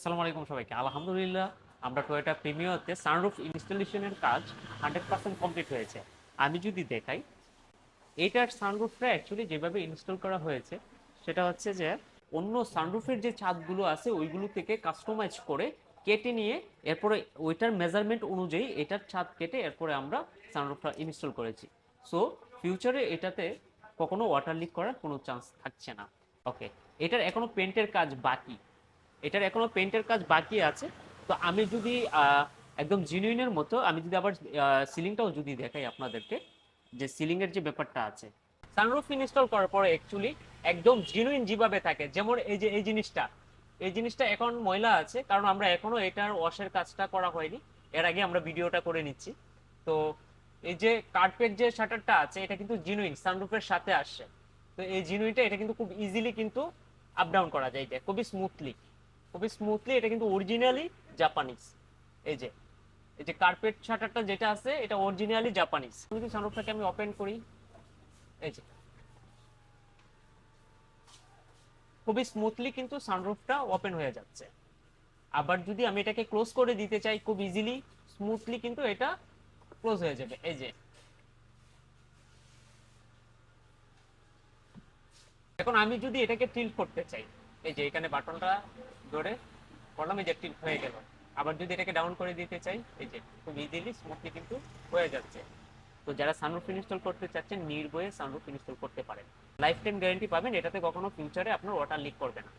আসসালামু আলাইকুম সবাইকে। আলহামদুলিল্লাহ আমরা টয়োটা প্রিমিওতে সানরুফ ইনস্টলেশনের কাজ 100% কমপ্লিট হয়েছে। আমি যদি দেখাই, এইটার সানরুফটা অ্যাকচুয়ালি যেভাবে ইনস্টল করা হয়েছে সেটা হচ্ছে যে অন্য সানরুফের যে ছাদগুলো আছে ওইগুলো থেকে কাস্টমাইজ করে কেটে নিয়ে এরপরে ওইটার মেজারমেন্ট অনুযায়ী এটার ছাদ কেটে এরপরে আমরা সানরুফটা ইনস্টল করেছি। সো ফিউচারে এটাতে কখনো ওয়াটার লিক করার কোনো চান্স থাকছে না। ওকে, এটার এখনো পেন্টের কাজ বাকি, আছে। তো আমি যদি একদম জিনুইনের মতো আমি যদি আবার সিলিংটাও যদি দেখাই আপনাদেরকে, যে সিলিং এর যে ব্যাপারটা আছে সানরুফ ইনস্টল করার পরে অ্যাকচুয়ালি একদম জিনুইন যেভাবে থাকে, যেমন এই যে এই জিনিসটা এখন ময়লা আছে কারণ আমরা এখনো এটার ওয়াশের কাজটা করা হয়নি। এর আগে আমরা ভিডিওটা করে নিচ্ছি। তো এই যে কার্পেট যে শাটারটা আছে এটা কিন্তু জিনুইন সানরুফের সাথে আসছে। তো এই জিনুইনটা এটা কিন্তু খুব ইজিলি কিন্তু আপ ডাউন করা যায়, এটা খুবই স্মুথলি এটা কিন্তু অরিজিনালি জাপানিজ। এই যে এই যে কার্পেট শাটারটা যেটা আছে এটা অরিজিনালি জাপানিজ। যদি সানরুফটাকে আমি ওপেন করি, এই যে খুবই স্মুথলি কিন্তু সানরুফটা ওপেন হয়ে যাচ্ছে। আবার যদি আমি এটাকে ক্লোজ করে দিতে চাই খুব ইজিলি স্মুথলি কিন্তু এটা ক্লোজ হয়ে যাবে। এই যে এখন আমি যদি এটাকে টিল্ট করতে চাই, এই যে এখানে বাটনটা ধরে করলাম, এই যে টিল্ট হয়ে গেল। আবার যদি এটাকে ডাউন করে দিতে চাই, এই যে খুব ইজিলি স্মুথলি কিন্তু হয়ে যাচ্ছে। তো যারা সানরুফ ইনস্টল করতে চাচ্ছেন নির্ভয়ে সানরুফ ইনস্টল করতে পারেন। লাইফ টাইম গ্যারান্টি পাবেন, এটাতে কখনো ফিউচারে আপনার ওয়াটার লিক করবে না।